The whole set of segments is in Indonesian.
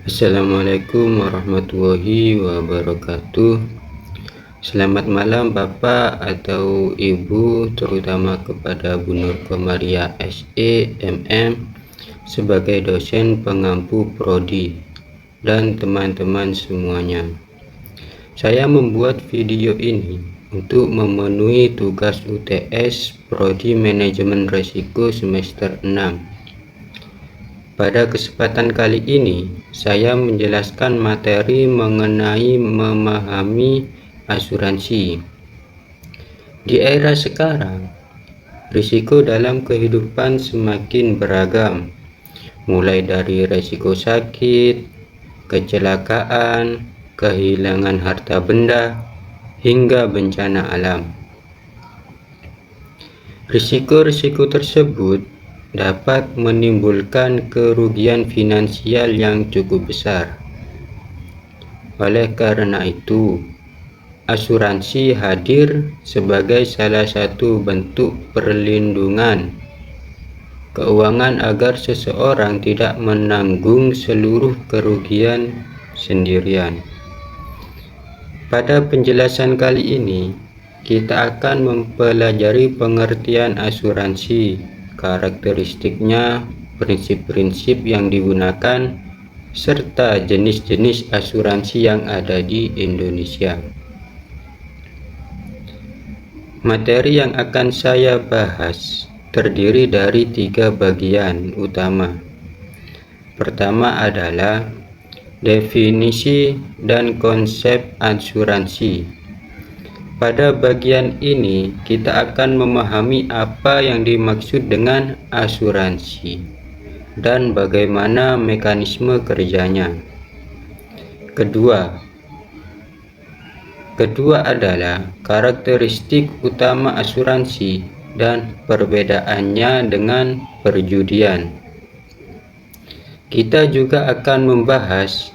Assalamualaikum warahmatullahi wabarakatuh. Selamat malam Bapak atau Ibu, terutama kepada Bu Nur Komaria SE MM sebagai dosen pengampu prodi dan teman-teman semuanya. Saya membuat video ini untuk memenuhi tugas UTS Prodi Manajemen Risiko semester 6. Pada kesempatan kali ini, saya menjelaskan materi mengenai memahami asuransi. Di era sekarang, risiko dalam kehidupan semakin beragam, mulai dari risiko sakit, kecelakaan, kehilangan harta benda, hingga bencana alam. Risiko-risiko tersebut dapat menimbulkan kerugian finansial yang cukup besar. Oleh karena itu, asuransi hadir sebagai salah satu bentuk perlindungan keuangan agar seseorang tidak menanggung seluruh kerugian sendirian. Pada penjelasan kali ini, kita akan mempelajari pengertian asuransi, karakteristiknya, prinsip-prinsip yang digunakan, serta jenis-jenis asuransi yang ada di Indonesia. Materi yang akan saya bahas terdiri dari 3 bagian utama. Pertama adalah definisi dan konsep asuransi. Pada bagian ini, kita akan memahami apa yang dimaksud dengan asuransi dan bagaimana mekanisme kerjanya. Kedua adalah karakteristik utama asuransi dan perbedaannya dengan perjudian. Kita juga akan membahas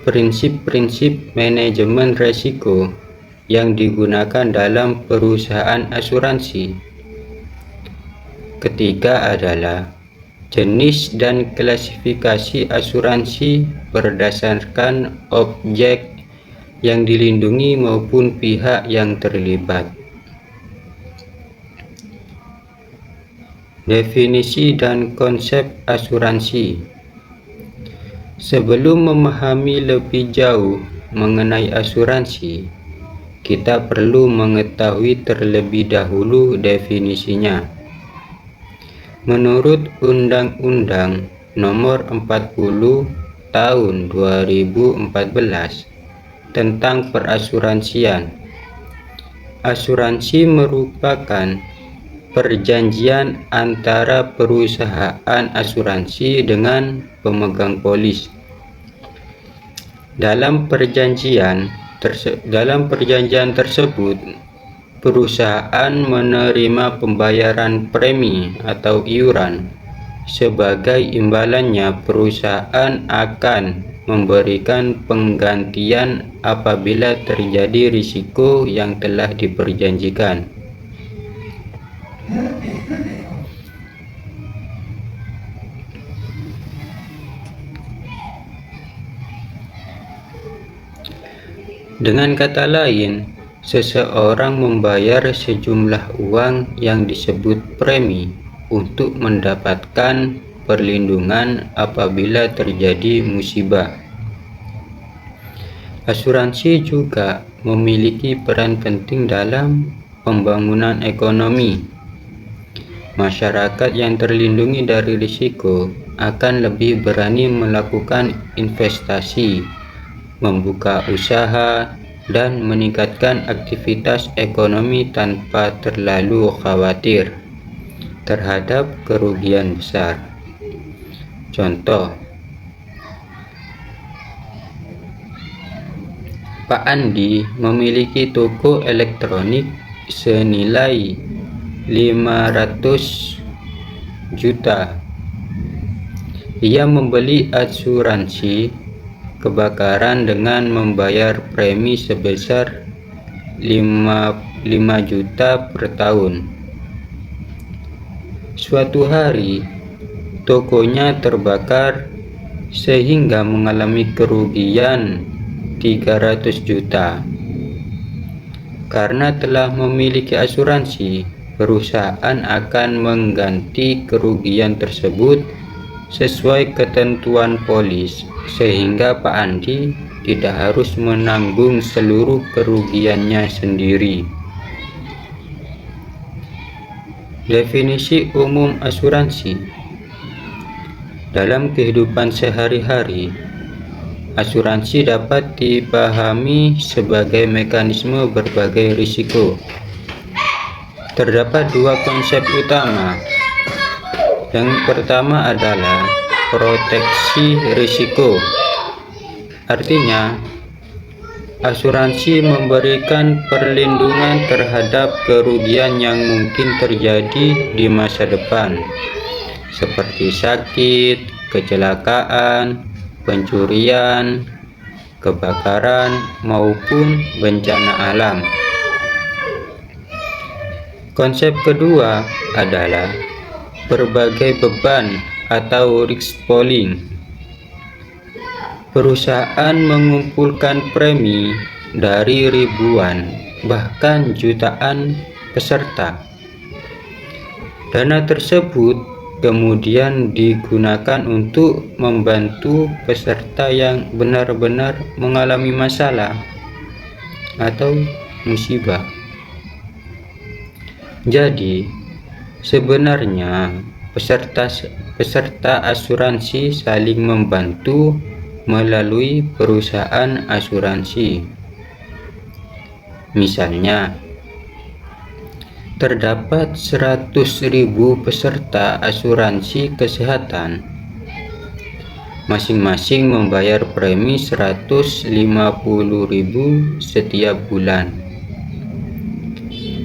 prinsip-prinsip manajemen risiko yang digunakan dalam perusahaan asuransi. Ketiga adalah jenis dan klasifikasi asuransi berdasarkan objek yang dilindungi maupun pihak yang terlibat. Definisi dan konsep asuransi. Sebelum memahami lebih jauh mengenai asuransi, kita perlu mengetahui terlebih dahulu definisinya. Menurut Undang-Undang Nomor 40 Tahun 2014 tentang perasuransian, asuransi merupakan perjanjian antara perusahaan asuransi dengan pemegang polis. Dalam perjanjian tersebut, perusahaan menerima pembayaran premi atau iuran. Sebagai imbalannya, perusahaan akan memberikan penggantian apabila terjadi risiko yang telah diperjanjikan. Dengan kata lain, seseorang membayar sejumlah uang yang disebut premi untuk mendapatkan perlindungan apabila terjadi musibah. Asuransi juga memiliki peran penting dalam pembangunan ekonomi. Masyarakat yang terlindungi dari risiko akan lebih berani melakukan investasi, membuka usaha, dan meningkatkan aktivitas ekonomi tanpa terlalu khawatir terhadap kerugian besar. Contoh, Pak Andi memiliki toko elektronik senilai 500 juta. Ia membeli asuransi kebakaran dengan membayar premi sebesar 5 juta per tahun. Suatu hari, tokonya terbakar sehingga mengalami kerugian 300 juta. Karena telah memiliki asuransi, perusahaan akan mengganti kerugian tersebut sesuai ketentuan polis, sehingga Pak Andi tidak harus menanggung seluruh kerugiannya sendiri. Definisi umum asuransi. Dalam kehidupan sehari-hari, asuransi dapat dipahami sebagai mekanisme berbagai risiko. Terdapat dua konsep utama. Yang pertama adalah proteksi risiko. Artinya, asuransi memberikan perlindungan terhadap kerugian yang mungkin terjadi di masa depan, seperti sakit, kecelakaan, pencurian, kebakaran, maupun bencana alam. Konsep kedua adalah berbagai beban atau risk pooling. Perusahaan mengumpulkan premi dari ribuan, bahkan jutaan peserta. Dana tersebut kemudian digunakan untuk membantu peserta yang benar-benar mengalami masalah atau musibah. Jadi, sebenarnya peserta asuransi saling membantu melalui perusahaan asuransi. Misalnya, terdapat 100.000 peserta asuransi kesehatan. Masing-masing membayar premi 150.000 setiap bulan.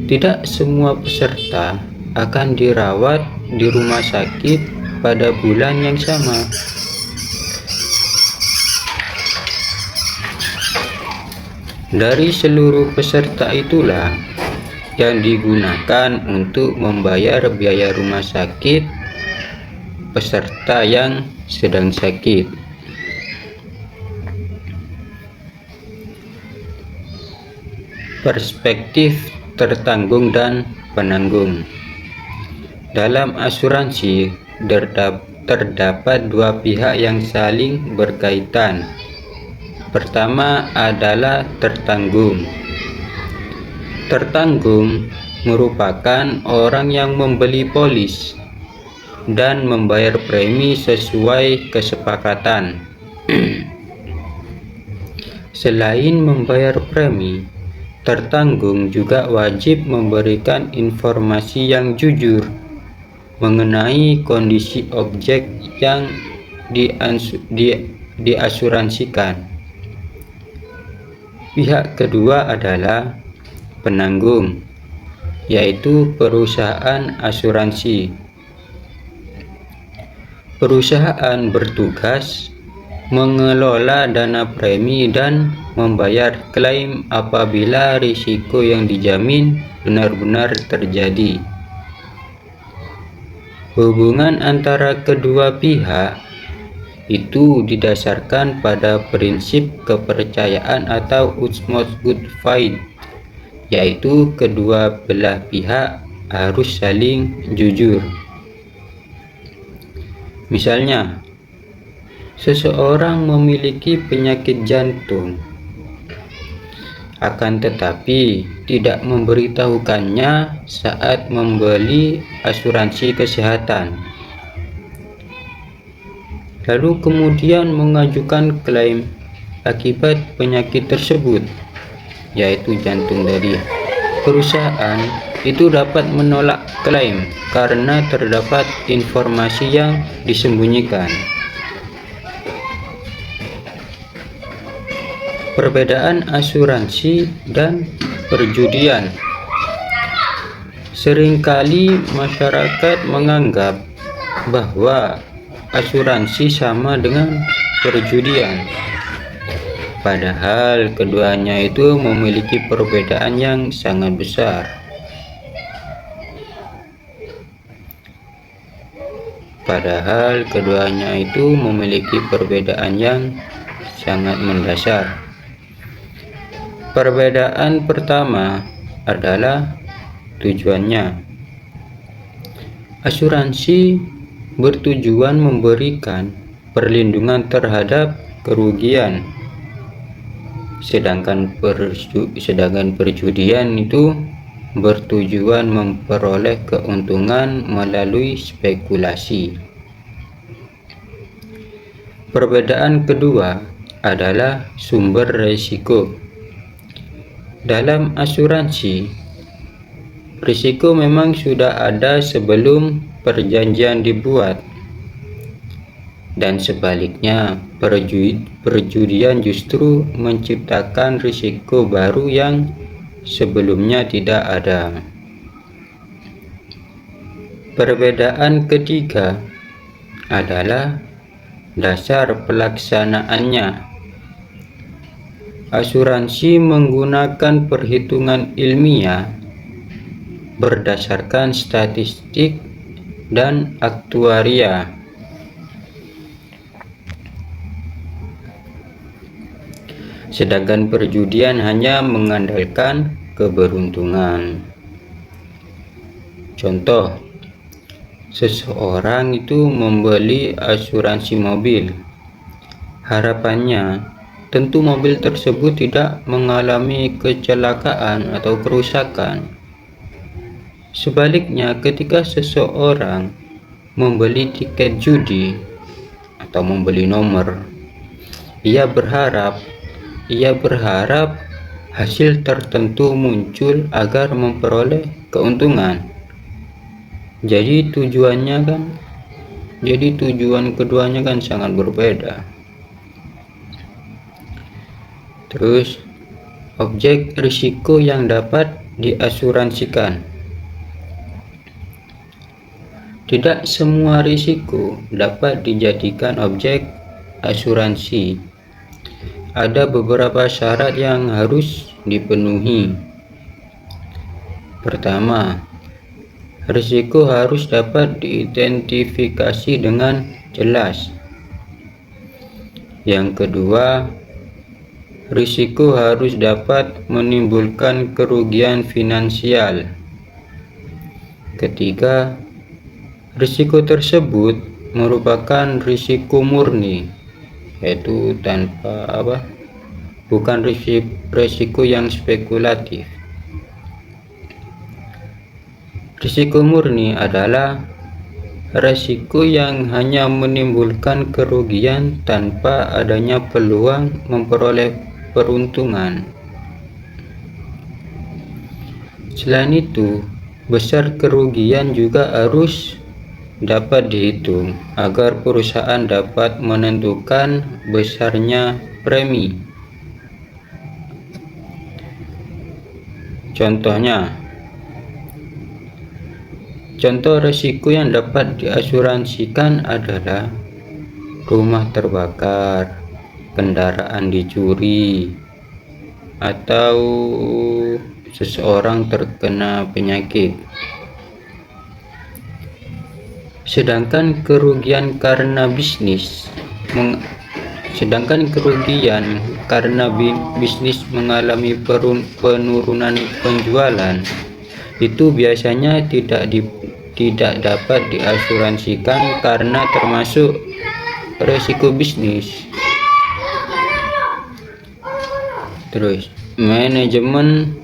Tidak semua peserta akan dirawat di rumah sakit pada bulan yang sama. Dari seluruh peserta itulah yang digunakan untuk membayar biaya rumah sakit peserta yang sedang sakit. Perspektif tertanggung dan penanggung. Dalam asuransi terdapat dua pihak yang saling berkaitan. Pertama adalah tertanggung. Tertanggung merupakan orang yang membeli polis dan membayar premi sesuai kesepakatan. Selain membayar premi, tertanggung juga wajib memberikan informasi yang jujur mengenai kondisi objek yang diasuransikan. Pihak kedua adalah penanggung, yaitu perusahaan asuransi. Perusahaan bertugas mengelola dana premi dan membayar klaim apabila risiko yang dijamin benar-benar terjadi. Hubungan antara kedua pihak itu didasarkan pada prinsip kepercayaan atau utmost good faith, yaitu kedua belah pihak harus saling jujur. Misalnya, seseorang memiliki penyakit jantung, akan tetapi tidak memberitahukannya saat membeli asuransi kesehatan, lalu kemudian mengajukan klaim akibat penyakit tersebut, yaitu jantung tadi. Perusahaan itu dapat menolak klaim karena terdapat informasi yang disembunyikan. Perbedaan asuransi dan perjudian. Seringkali masyarakat menganggap bahwa asuransi sama dengan perjudian, padahal keduanya itu memiliki perbedaan yang sangat besar. padahal keduanya itu memiliki perbedaan yang sangat mendasar. Perbedaan pertama adalah tujuannya. Asuransi bertujuan memberikan perlindungan terhadap kerugian, sedangkan perjudian itu bertujuan memperoleh keuntungan melalui spekulasi. Perbedaan kedua adalah sumber risiko. Dalam asuransi, risiko memang sudah ada sebelum perjanjian dibuat, dan sebaliknya perjudian justru menciptakan risiko baru yang sebelumnya tidak ada. Perbedaan ketiga adalah dasar pelaksanaannya. Asuransi menggunakan perhitungan ilmiah berdasarkan statistik dan aktuaria. Sedangkan perjudian hanya mengandalkan keberuntungan. Contoh, seseorang itu membeli asuransi mobil. Harapannya, tentu mobil tersebut tidak mengalami kecelakaan atau kerusakan. Sebaliknya, ketika seseorang membeli tiket judi atau membeli nomor, ia berharap hasil tertentu muncul agar memperoleh keuntungan. Jadi tujuan keduanya kan sangat berbeda. Terus, objek risiko yang dapat diasuransikan. Tidak semua risiko dapat dijadikan objek asuransi. Ada beberapa syarat yang harus dipenuhi. Pertama, risiko harus dapat diidentifikasi dengan jelas. Yang kedua, risiko harus dapat menimbulkan kerugian finansial. Ketiga, risiko tersebut merupakan risiko murni, yaitu bukan risiko yang spekulatif. Risiko murni adalah risiko yang hanya menimbulkan kerugian tanpa adanya peluang memperoleh peruntungan. Selain itu, besar kerugian juga harus dapat dihitung agar perusahaan dapat menentukan besarnya premi. Contoh risiko yang dapat diasuransikan adalah rumah terbakar, kendaraan dicuri, atau seseorang terkena penyakit. Sedangkan kerugian karena bisnis mengalami penurunan penjualan, itu biasanya tidak dapat diasuransikan karena termasuk risiko bisnis. Terus,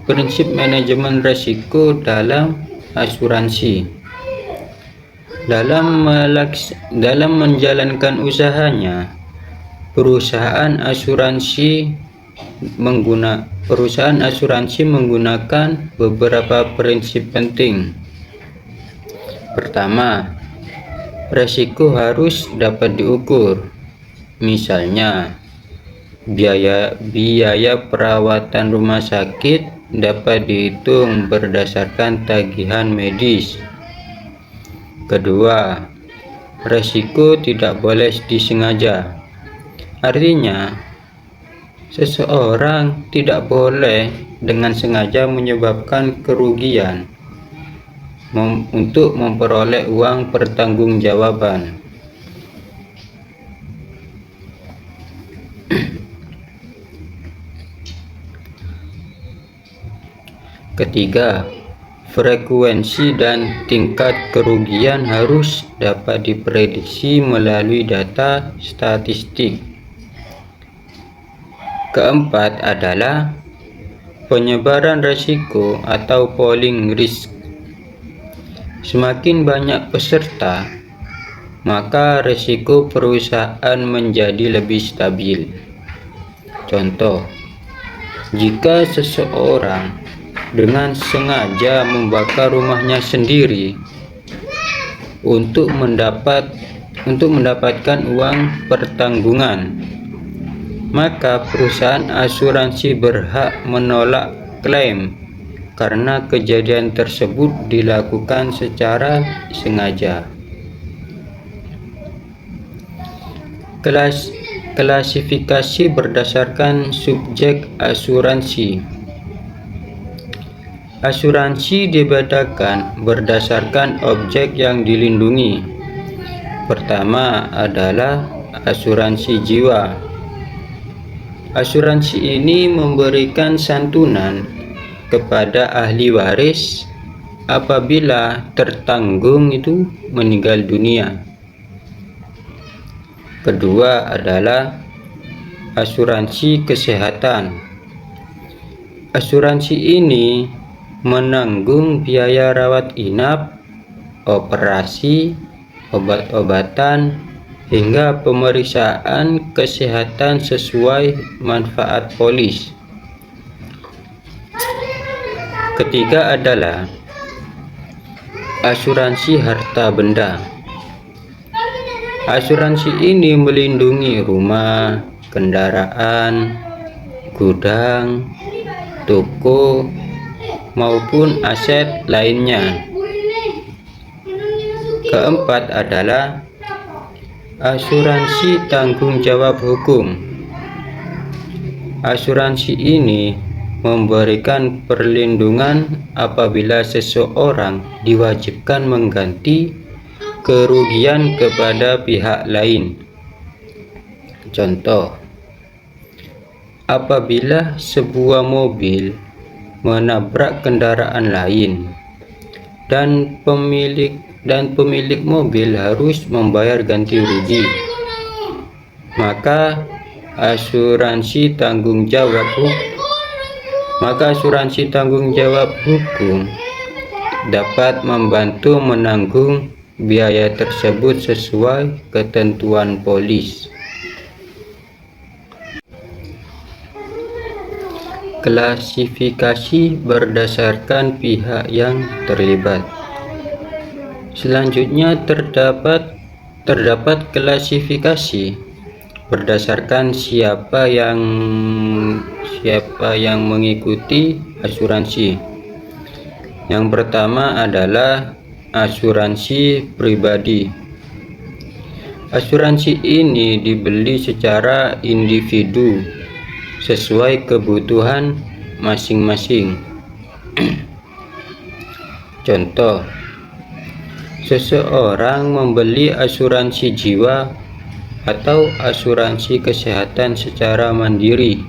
prinsip manajemen risiko dalam asuransi. Dalam menjalankan usahanya, perusahaan asuransi menggunakan beberapa prinsip penting. Pertama, risiko harus dapat diukur. Misalnya, biaya perawatan rumah sakit dapat dihitung berdasarkan tagihan medis. Kedua, risiko tidak boleh disengaja. Artinya, seseorang tidak boleh dengan sengaja menyebabkan kerugian. untuk memperoleh uang pertanggungjawaban. Ketiga, frekuensi dan tingkat kerugian harus dapat diprediksi melalui data statistik. Keempat adalah penyebaran risiko atau polling risk. Semakin banyak peserta, maka risiko perusahaan menjadi lebih stabil. Contoh, jika seseorang dengan sengaja membakar rumahnya sendiri untuk mendapatkan uang pertanggungan, maka perusahaan asuransi berhak menolak klaim karena kejadian tersebut dilakukan secara sengaja. Klasifikasi berdasarkan subjek asuransi. Asuransi dibedakan berdasarkan objek yang dilindungi. Pertama adalah asuransi jiwa. Asuransi ini memberikan santunan kepada ahli waris apabila tertanggung itu meninggal dunia. Kedua adalah asuransi kesehatan. Asuransi ini menanggung biaya rawat inap, operasi, obat-obatan, hingga pemeriksaan kesehatan sesuai manfaat polis. Ketiga adalah asuransi harta benda. Asuransi ini melindungi rumah, kendaraan, gudang, toko, maupun aset lainnya. Keempat adalah asuransi tanggung jawab hukum. Asuransi ini memberikan perlindungan apabila seseorang diwajibkan mengganti kerugian kepada pihak lain. Contoh, apabila sebuah mobil menabrak kendaraan lain dan pemilik mobil harus membayar ganti rugi, maka asuransi tanggung jawab hukum dapat membantu menanggung biaya tersebut sesuai ketentuan polis. Klasifikasi berdasarkan pihak yang terlibat. Selanjutnya terdapat klasifikasi berdasarkan siapa yang mengikuti asuransi. Yang pertama adalah asuransi pribadi. Asuransi ini dibeli secara individu sesuai kebutuhan masing-masing. Contoh, seseorang membeli asuransi jiwa atau asuransi kesehatan secara mandiri.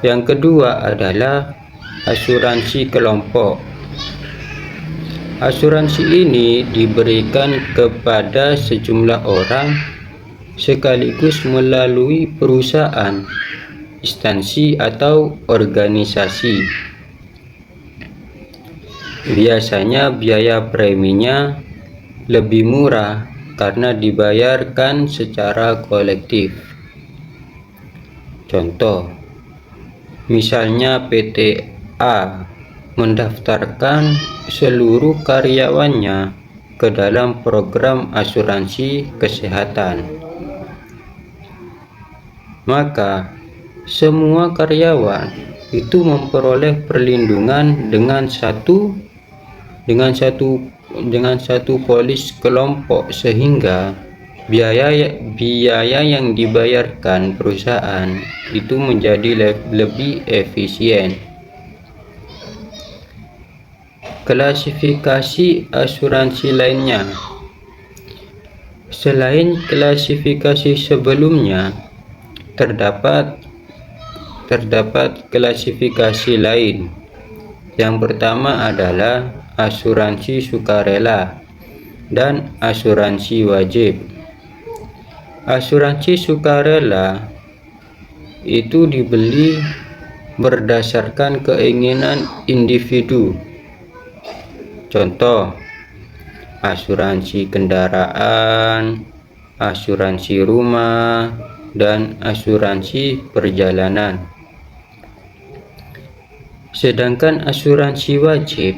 Yang kedua adalah asuransi kelompok. Asuransi ini diberikan kepada sejumlah orang sekaligus melalui perusahaan, instansi, atau organisasi. Biasanya biaya preminya lebih murah karena dibayarkan secara kolektif. Contoh, misalnya PT A mendaftarkan seluruh karyawannya ke dalam program asuransi kesehatan. Maka semua karyawan itu memperoleh perlindungan dengan satu polis kelompok, sehingga biaya yang dibayarkan perusahaan itu menjadi lebih efisien. Klasifikasi asuransi lainnya. Selain klasifikasi sebelumnya, terdapat klasifikasi lain. Yang pertama adalah asuransi sukarela dan asuransi wajib. Asuransi sukarela itu dibeli berdasarkan keinginan individu. Contoh, asuransi kendaraan, asuransi rumah, dan asuransi perjalanan. Sedangkan asuransi wajib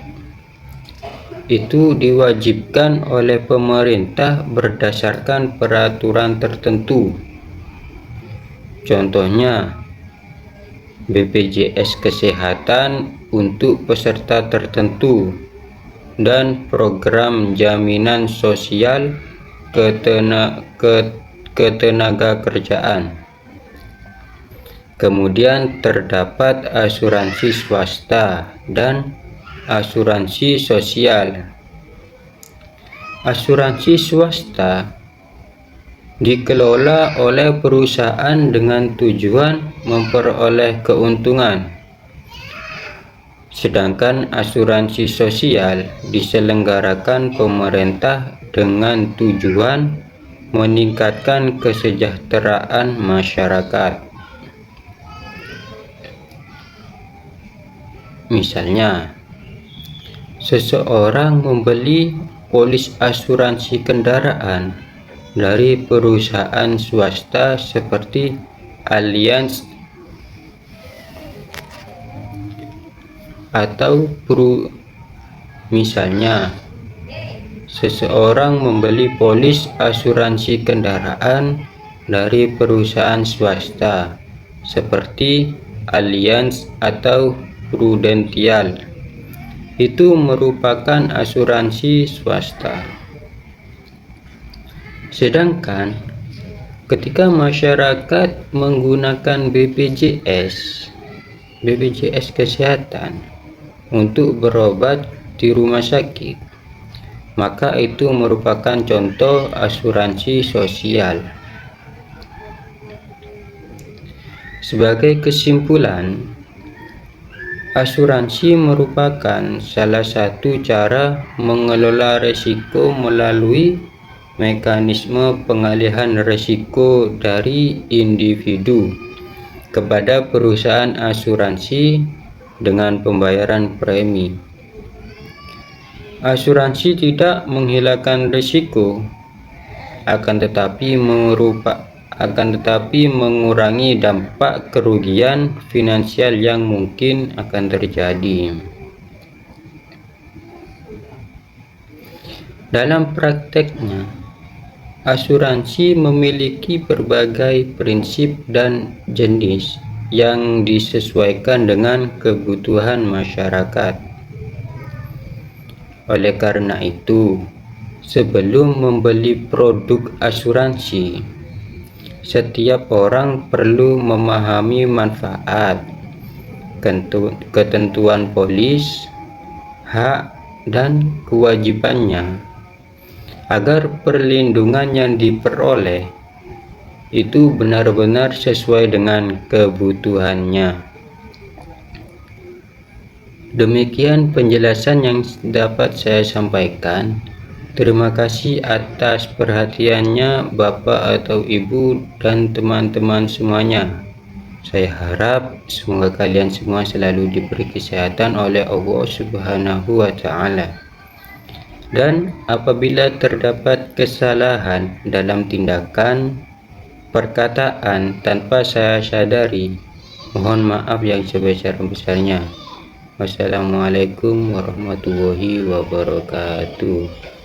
itu diwajibkan oleh pemerintah berdasarkan peraturan tertentu. Contohnya, BPJS Kesehatan untuk peserta tertentu dan program jaminan sosial ketenaga kerjaan. Kemudian terdapat asuransi swasta dan asuransi sosial. Asuransi swasta dikelola oleh perusahaan dengan tujuan memperoleh keuntungan. Sedangkan asuransi sosial diselenggarakan pemerintah dengan tujuan meningkatkan kesejahteraan masyarakat. Misalnya, seseorang membeli polis asuransi kendaraan dari perusahaan swasta seperti Allianz atau misalnya seseorang membeli polis asuransi kendaraan dari perusahaan swasta seperti Allianz atau Prudential. Itu merupakan asuransi swasta. Sedangkan ketika masyarakat menggunakan BPJS Kesehatan untuk berobat di rumah sakit, maka itu merupakan contoh asuransi sosial. Sebagai kesimpulan, asuransi merupakan salah satu cara mengelola risiko melalui mekanisme pengalihan risiko dari individu kepada perusahaan asuransi dengan pembayaran premi. Asuransi tidak menghilangkan risiko, akan tetapi mengurangi dampak kerugian finansial yang mungkin akan terjadi. Dalam prakteknya, asuransi memiliki berbagai prinsip dan jenis yang disesuaikan dengan kebutuhan masyarakat. Oleh karena itu, sebelum membeli produk asuransi, setiap orang perlu memahami manfaat, ketentuan polis, hak, dan kewajibannya, agar perlindungan yang diperoleh itu benar-benar sesuai dengan kebutuhannya. Demikian penjelasan yang dapat saya sampaikan. Terima kasih atas perhatiannya Bapak atau Ibu dan teman-teman semuanya. Saya harap semoga kalian semua selalu diberi kesehatan oleh Allah Subhanahu wa Ta'ala. Dan apabila terdapat kesalahan dalam tindakan, perkataan tanpa saya sadari, mohon maaf yang sebesar-besarnya. Wassalamualaikum warahmatullahi wabarakatuh.